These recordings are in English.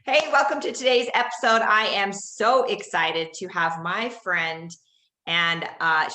Hey, welcome to today's episode. I am so excited to have my friend, and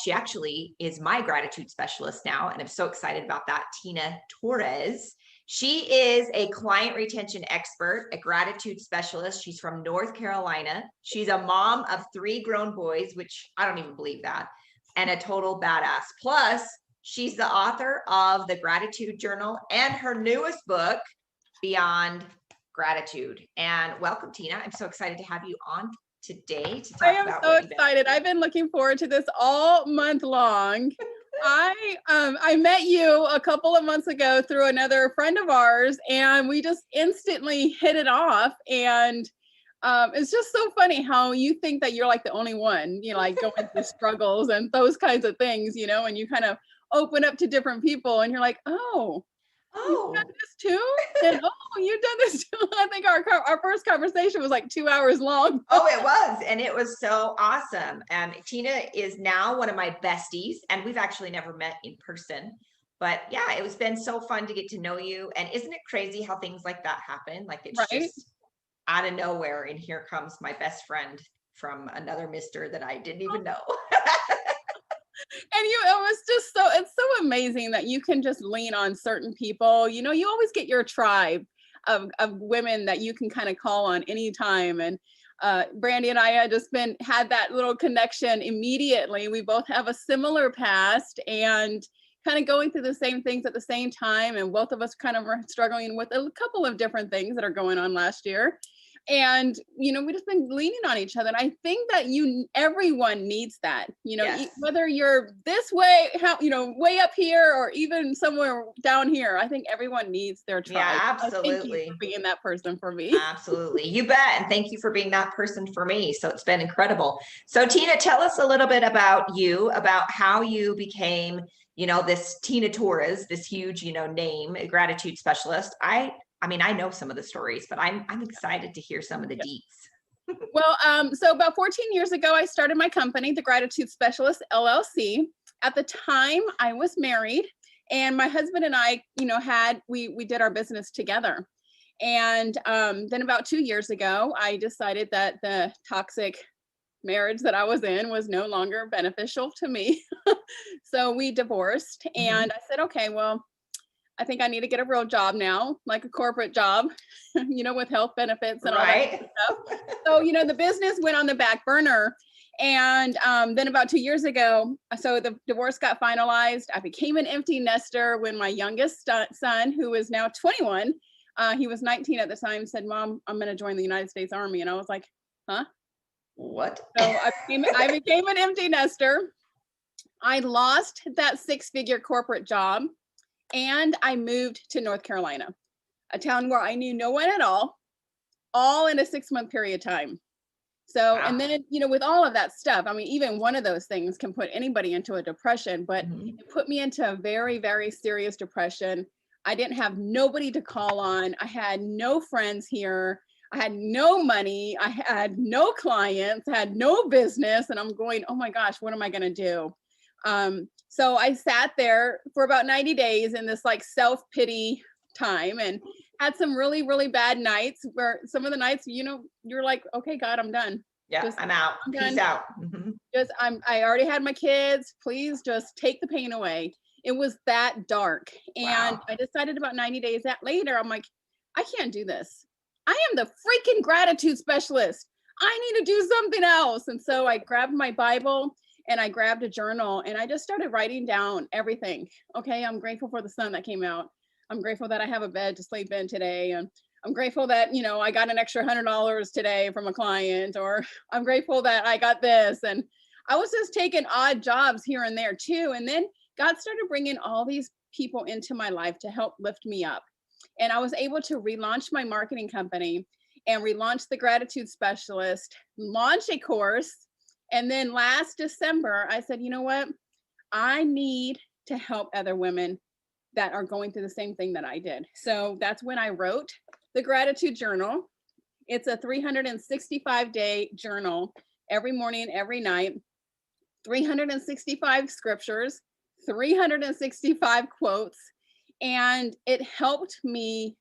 she actually is my gratitude specialist now, and I'm so excited about that, Tina Torres. She is a client retention expert, a gratitude specialist. She's from North Carolina. She's a mom of 3 grown boys, which I don't even believe that, and a total badass. Plus, she's the author of the Gratitude Journal and her newest book, Beyond Gratitude. And welcome, Tina. I'm so excited to have you on today to talk about so excited. I've been looking forward to this all month long. I met you a couple of months ago through another friend of ours, and we just instantly hit it off. And it's just so funny how you think that you're like the only one, like going through struggles and those kinds of things, and you kind of open up to different people, and you're like, oh. You've done this too? And you've done this too. I think our first conversation was like 2 hours long. Oh, it was. And it was so awesome. And Tina is now one of my besties, and we've actually never met in person. But yeah, it was been so fun to get to know you. And isn't it crazy how things like that happen? Like it's just out of nowhere. And here comes my best friend from another mister that I didn't even know. And it was just it's so amazing that you can just lean on certain people. You always get your tribe of women that you can kind of call on anytime. And Brandy and I had just had that little connection immediately. We both have a similar past and kind of going through the same things at the same time. And both of us kind of were struggling with a couple of different things that are going on last year. And we just been leaning on each other, and I think that everyone needs that. Yes. Whether you're this way, way up here, or even somewhere down here, I think everyone needs their tribe. Yeah, absolutely. Thank you for being that person for me. Absolutely, you bet. And thank you for being that person for me. So it's been incredible. So Tina, tell us a little bit about you, about how you became this Tina Torres, this huge name, a gratitude specialist. I mean, I know some of the stories, but I'm excited to hear some of the deets. Well, so about 14 years ago, I started my company, the Gratitude Specialist LLC. At the time, I was married, and my husband and I, we did our business together. And then about 2 years ago, I decided that the toxic marriage that I was in was no longer beneficial to me. So we divorced, and I said, okay, well, I think I need to get a real job now, like a corporate job, with health benefits and all that stuff. So, the business went on the back burner. And then about 2 years ago, so the divorce got finalized. I became an empty nester when my youngest son, who is now 21, he was 19 at the time, said, "Mom, I'm going to join the United States Army." And I was like, huh? What? So I became an empty nester. I lost that 6-figure corporate job. And I moved to North Carolina, a town where I knew no one at all in a 6-month period of time. So, wow. And then, with all of that stuff, I mean, even one of those things can put anybody into a depression, but it put me into a very, very serious depression. I didn't have nobody to call on. I had no friends here. I had no money. I had no clients, I had no business. And I'm going, oh my gosh, what am I going to do? So I sat there for about 90 days in this like self-pity time, and had some really, really bad nights where some of the nights, you're like, okay, God, I'm done. Yeah, I'm out. Peace out. I already had my kids. Please just take the pain away. It was that dark. And I decided about 90 days later, I'm like, I can't do this. I am the freaking gratitude specialist. I need to do something else. And so I grabbed my Bible and I grabbed a journal, and I just started writing down everything. Okay, I'm grateful for the sun that came out. I'm grateful that I have a bed to sleep in today. And I'm grateful that, I got an extra $100 today from a client, or I'm grateful that I got this. And I was just taking odd jobs here and there too. And then God started bringing all these people into my life to help lift me up. And I was able to relaunch my marketing company and relaunch the Gratitude Specialist, launch a course. And then last December, I said, you know what? I need to help other women that are going through the same thing that I did. So that's when I wrote the Gratitude Journal. It's a 365-day journal, every morning, every night, 365 scriptures, 365 quotes. And it helped me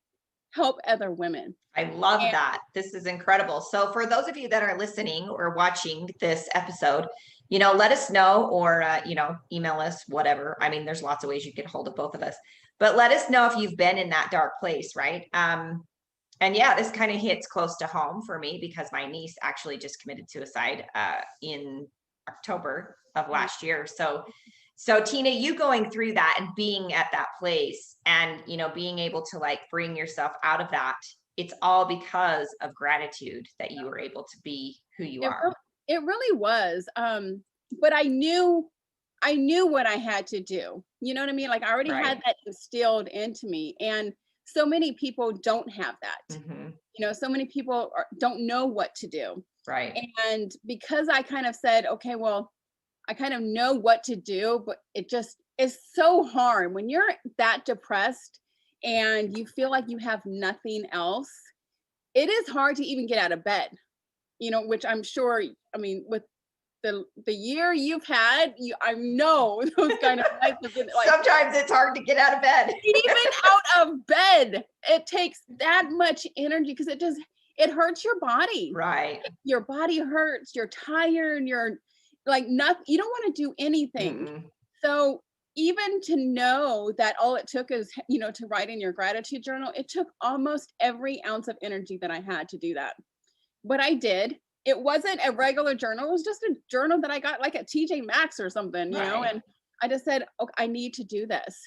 help other women. I love And that. This is incredible. So for those of you that are listening or watching this episode, let us know, or, email us, whatever. I mean, there's lots of ways you get hold of both of us, but let us know if you've been in that dark place, right? And yeah, this kind of hits close to home for me because my niece actually just committed suicide in October of last year. So Tina, you going through that and being at that place and, being able to like bring yourself out of that, it's all because of gratitude that you were able to be who you are. it really was. But I knew what I had to do. You know what I mean? Like I already Right. had that instilled into me. And so many people don't have that. So many people don't know what to do. Right. And because I kind of said, okay, well, I kind of know what to do, but it just is so hard when you're that depressed and you feel like you have nothing else. It is hard to even get out of bed, which I'm sure, I mean, with the year you've had, I know those kind of nights have been like, sometimes it's hard to get out of bed. even out of bed, it takes that much energy because it hurts your body. Right. Your body hurts, you're tired, you're like nothing, you don't want to do anything. So even to know that all it took is, to write in your gratitude journal, it took almost every ounce of energy that I had to do that. But I did. It wasn't a regular journal. It was just a journal that I got like at TJ Maxx or something, and I just said, okay, I need to do this.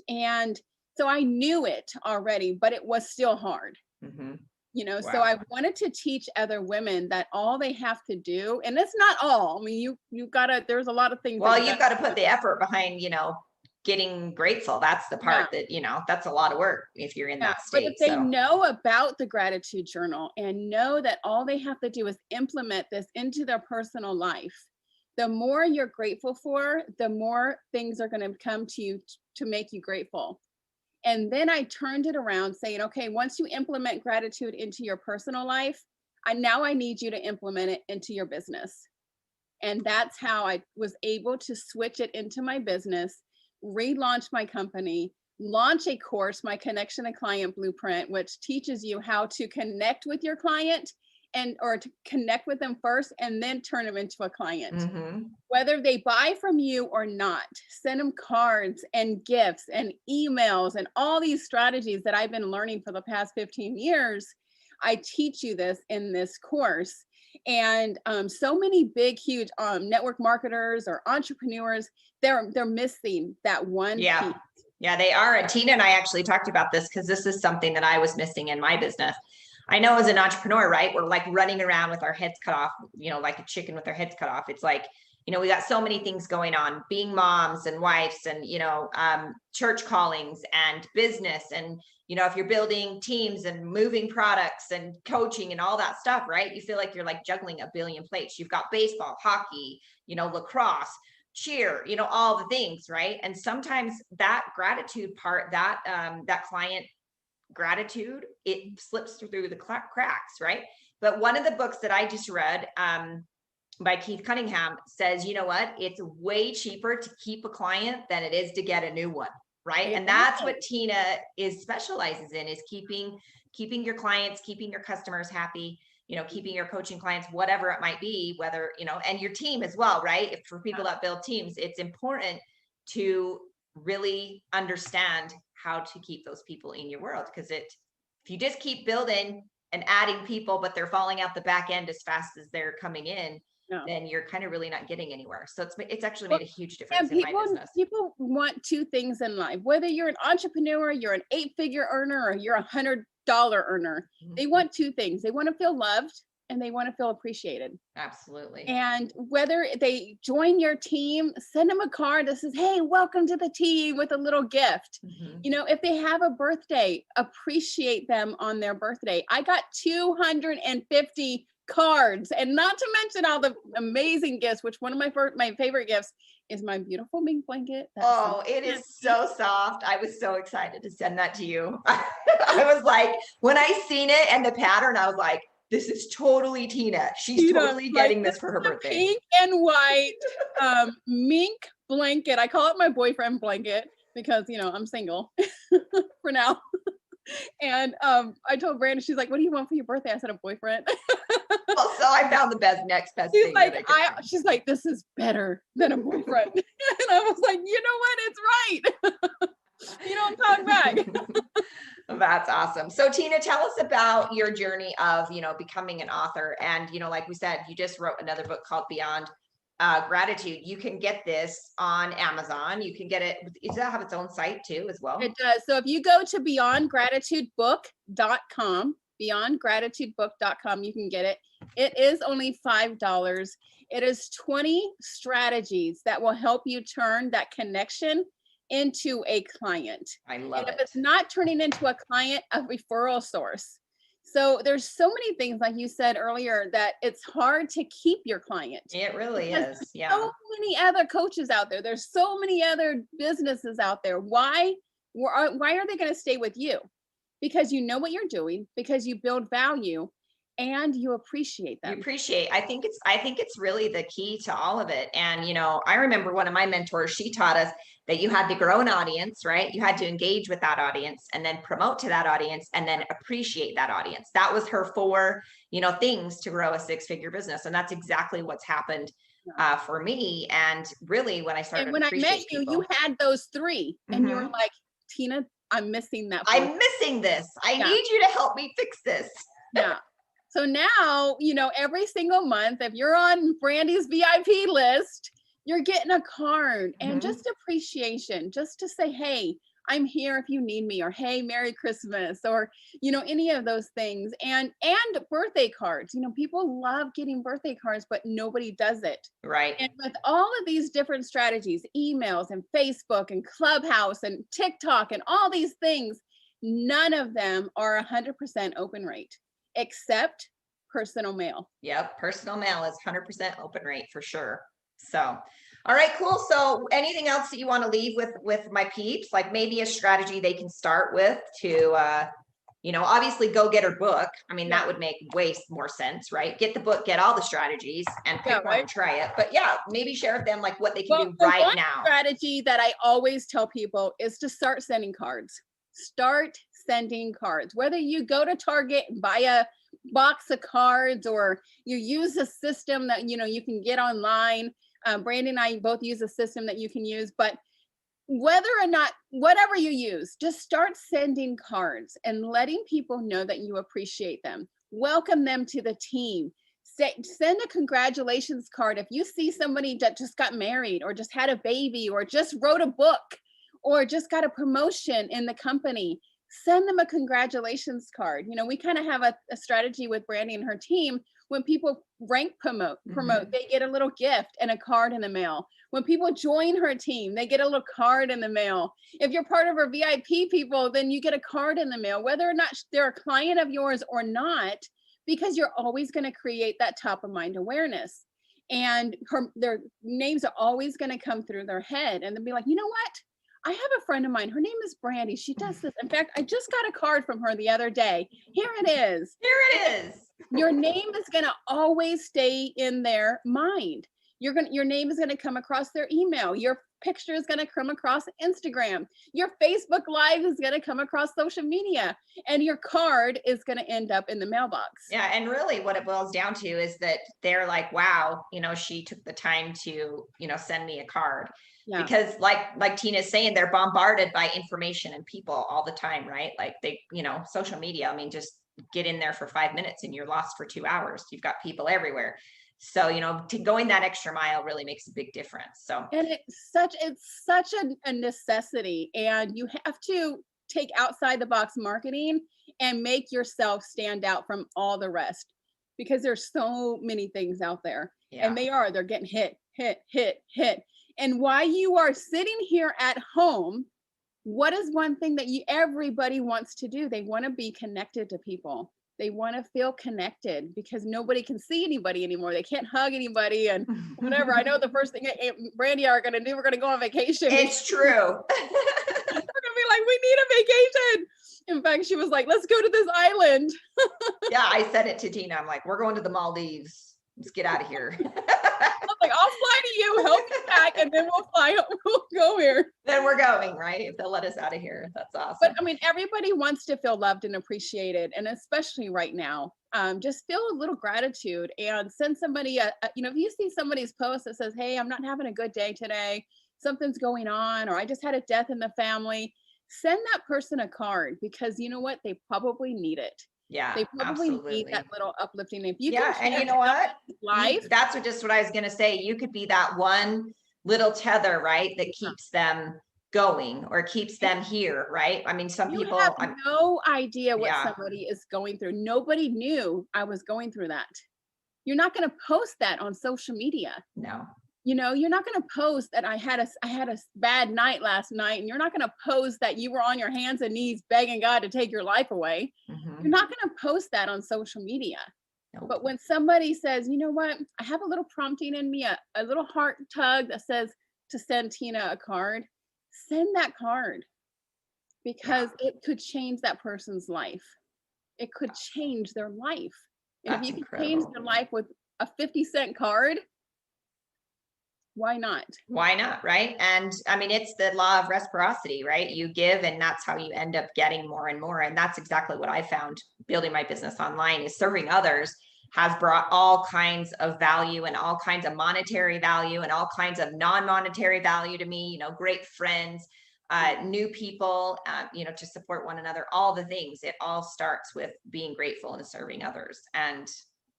And so I knew it already, but it was still hard. Wow. So I wanted to teach other women that all they have to do, and it's not all, I mean, you gotta, there's a lot of things. Well, you've got to put the effort behind, getting grateful. That's the part that, that's a lot of work if you're in that state. But if they know about the gratitude journal and know that all they have to do is implement this into their personal life, the more you're grateful for, the more things are going to come to you to make you grateful. And then I turned it around saying, okay, once you implement gratitude into your personal life, I need you to implement it into your business. And that's how I was able to switch it into my business, relaunch my company, launch a course, my Connection to Client Blueprint, which teaches you how to connect with your client or to connect with them first and then turn them into a client. Whether they buy from you or not, send them cards and gifts and emails and all these strategies that I've been learning for the past 15 years. I teach you this in this course. And so many big, huge network marketers or entrepreneurs, they're missing that one piece. Yeah, they are. And Tina and I actually talked about this because this is something that I was missing in my business. I know as an entrepreneur, right, we're like running around with our heads cut off, like a chicken with their heads cut off. It's like, we got so many things going on, being moms and wives and, church callings and business. And, if you're building teams and moving products and coaching and all that stuff, right, you feel like you're like juggling a billion plates. You've got baseball, hockey, lacrosse, cheer, all the things, right? And sometimes that gratitude part, that client gratitude, it slips through the cracks, right? But one of the books that I just read by Keith Cunningham says, you know what, it's way cheaper to keep a client than it is to get a new one, right? And that's what Tina specializes in, is keeping your clients, keeping your customers happy, keeping your coaching clients, whatever it might be, whether, and your team as well, right? If for people that build teams, it's important to really understand how to keep those people in your world. Because if you just keep building and adding people, but they're falling out the back end as fast as they're coming in, then you're kind of really not getting anywhere. So it's actually made a huge difference in my business. People want two things in life, whether you're an entrepreneur, you're an 8-figure earner, or you're a $100 earner. They want two things. They want to feel loved and they want to feel appreciated. Absolutely. And whether they join your team, send them a card that says, hey, welcome to the team, with a little gift. If they have a birthday, appreciate them on their birthday. I got 250 cards, and not to mention all the amazing gifts, which one of my favorite gifts is my beautiful mink blanket. It is so soft. I was so excited to send that to you. I was like, when I seen it and the pattern, I was like, this is totally Tina. She's totally getting this for her birthday. Pink and white mink blanket. I call it my boyfriend blanket because, I'm single for now. And I told Brandon, she's like, what do you want for your birthday? I said, a boyfriend. Well, so I found the next best She's thing like, that I could find. she's like, this is better than a boyfriend. And I was like, you know what? It's right. You don't talk back. That's awesome. So Tina, tell us about your journey of, becoming an author. And, like we said, you just wrote another book called Beyond Gratitude. You can get this on Amazon. You can get it. Does that have its own site too as well? It does. So if you go to beyondgratitudebook.com, beyondgratitudebook.com, you can get it. It is only $5. It is 20 strategies that will help you turn that connection into a client. I love and if it. it's not turning into a client, a referral source. So there's so many things, like you said earlier, that it's hard to keep your client. It really is. Yeah. So many other coaches out there. There's so many other businesses out there. Why are they going to stay with you? Because you know what you're doing, because you build value, and you appreciate them. You appreciate. I think it's really the key to all of it. And, I remember one of my mentors, she taught us that you had to grow an audience, right? You had to engage with that audience and then promote to that audience and then appreciate that audience. That was her 4, things to grow a 6-figure business. And that's exactly what's happened for me. And really when I started, and when I met you, you had those 3 and you were like, Tina, I'm missing that. I'm missing this. I need you to help me fix this. Yeah. So now, every single month, if you're on Brandy's VIP list, you're getting a card and just appreciation, just to say, hey, I'm here if you need me, or hey, Merry Christmas, or, any of those things. And birthday cards, people love getting birthday cards, but nobody does it. Right. And with all of these different strategies, emails and Facebook and Clubhouse and TikTok and all these things, none of them are 100% open rate, except personal mail. Yep. Personal mail is 100% open rate for sure. So, all right, cool. So anything else that you want to leave with my peeps, like maybe a strategy they can start with to, obviously go get her book. I mean, that would make way more sense, right? Get the book, get all the strategies and pick one and try it. But yeah, maybe share with them like what they can do right now. Strategy that I always tell people is to start sending cards. Start sending cards. Whether you go to Target and buy a box of cards, or you use a system that you can get online. Brandon and I both use a system that you can use, but whether or not, whatever you use, just start sending cards and letting people know that you appreciate them. Welcome them to the team. Send a congratulations card. If you see somebody that just got married, or just had a baby, or just wrote a book, or just got a promotion in the company, send them a congratulations card. We kind of have a strategy with Brandy and her team. When people rank promote, they get a little gift and a card in the mail. When people join her team, they get a little card in the mail. If you're part of her VIP people, then you get a card in the mail, whether or not they're a client of yours or not, because you're always going to create that top of mind awareness. And their names are always going to come through their head, and they'll be like, you know what? I have a friend of mine. Her name is Brandy. She does this. In fact, I just got a card from her the other day. Here it is. Here it is. Your name is going to always stay in their mind. Your name is going to come across their email. Your picture is going to come across Instagram. Your Facebook Live is going to come across social media, and your card is going to end up in the mailbox. Yeah. And really what it boils down to is that they're like, wow, she took the time to, send me a card. Yeah. Because like Tina's saying, they're bombarded by information and people all the time, right? Like they, social media, I mean, just get in there for 5 minutes and you're lost for 2 hours. You've got people everywhere. So, going that extra mile really makes a big difference. So, and it's such a necessity, and you have to take outside the box marketing and make yourself stand out from all the rest, because there's so many things out there. Yeah. And they're getting hit. And while you are sitting here at home, what is one thing that everybody wants to do? They want to be connected to people. They want to feel connected, because nobody can see anybody anymore. They can't hug anybody and whatever. I know the first thing Brandy and I are going to do, we're going to go on vacation. It's true. We're going to be like, we need a vacation. In fact, she was like, let's go to this island. Yeah, I said it to Tina. I'm like, we're going to the Maldives. let's get out of here. I'm like, I'll fly to you, help me back, and then we'll go here. Then we're going, right? If they'll let us out of here. That's But awesome. I mean, everybody wants to feel loved and appreciated, and especially right now, just feel a little gratitude and send somebody if you see somebody's post that says, "Hey, I'm not having a good day today. Something's going on," or "I just had a death in the family," send that person a card, because you know what? They probably need it. Yeah, They probably need absolutely. that little uplifting. If you Yeah, can and you change know what? life, That's just what I was gonna say. You could be that one little tether, right? That keeps them going or keeps them here, right? I mean, some you have people, no idea what yeah, somebody is going through. Nobody knew I was going through that. You're not going to post that on social media. no. You're not going to post that I had a bad night last night, and you're not going to post that you were on your hands and knees begging God to take your life away. You're Mhm. not going to post that on social media. Nope. But when somebody says, "You know what? I have a little prompting in me, a little heart tug that says to send Tina a card," send that card, because Yeah, it could change that person's life. It could change their life. And if that's you can change incredible. their life with a 50-cent card, why not? Why not, right? And I mean, it's the law of reciprocity, right? You give, and that's how you end up getting more and more. And that's exactly what I found building my business online, is serving others has brought all kinds of value and all kinds of monetary value and all kinds of non-monetary value to me, great friends, new people, to support one another, all the things. It all starts with being grateful and serving others. And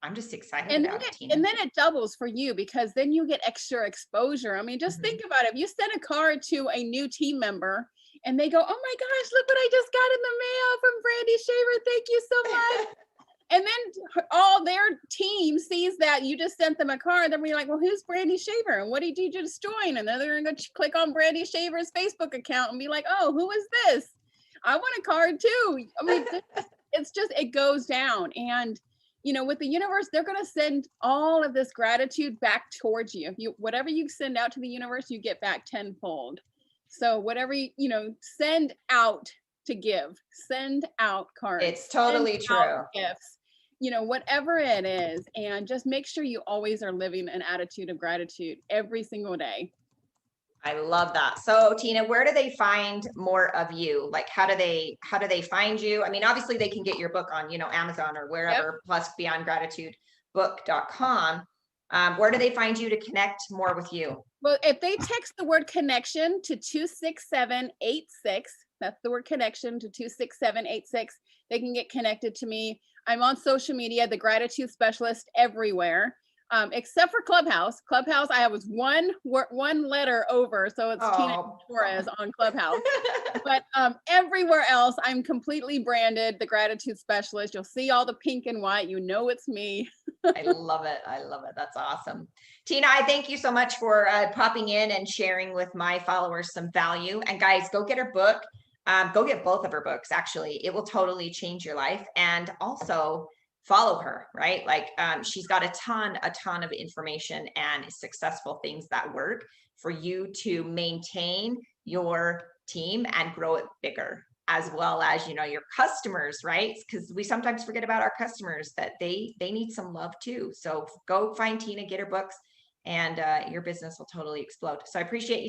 I'm just excited And then about it, it Tina. and then it doubles for you, because then you get extra exposure. I mean, just Mhm. think about it. If you send a card to a new team member and they go, "Oh my gosh, look what I just got in the mail from Brandy Shaver. Thank you so much." And then all their team sees that you just sent them a card. They'll be like, "Well, who's Brandy Shaver? And what did you just join?" And then they're going to click on Brandy Shaver's Facebook account and be like, "Oh, who is this? I want a card too." I mean, it goes down. And, with the universe, they're going to send all of this gratitude back towards you. Whatever you send out to the universe, you get back tenfold. So whatever send out to give, send out cards, It's send totally out true. gifts, whatever it is. And just make sure you always are living an attitude of gratitude every single day. I love that. So Tina, where do they find more of you? Like, how do they find you? I mean, obviously they can get your book on, Amazon or Yep. wherever, plus beyondgratitudebook.com. Where do they find you to connect more with you? Well, if they text the word connection to 26786, that's the word connection to 26786, they can get connected to me. I'm on social media, the gratitude specialist everywhere, except for Clubhouse. Clubhouse, I was one letter over, so it's Tina Oh, Torres on Clubhouse. But everywhere else, I'm completely branded the gratitude specialist. You'll see all the pink and white. You know it's me. I love it. I love it. That's awesome. Tina, I thank you so much for popping in and sharing with my followers some value. And guys, go get her book. Go get both of her books. Actually, it will totally change your life. And also follow her, right? Like she's got a ton of information and successful things that work for you to maintain your team and grow it bigger, as well as your customers, right? Because we sometimes forget about our customers, that they need some love too. So go find Tina, get her books, and your business will totally explode. So I appreciate you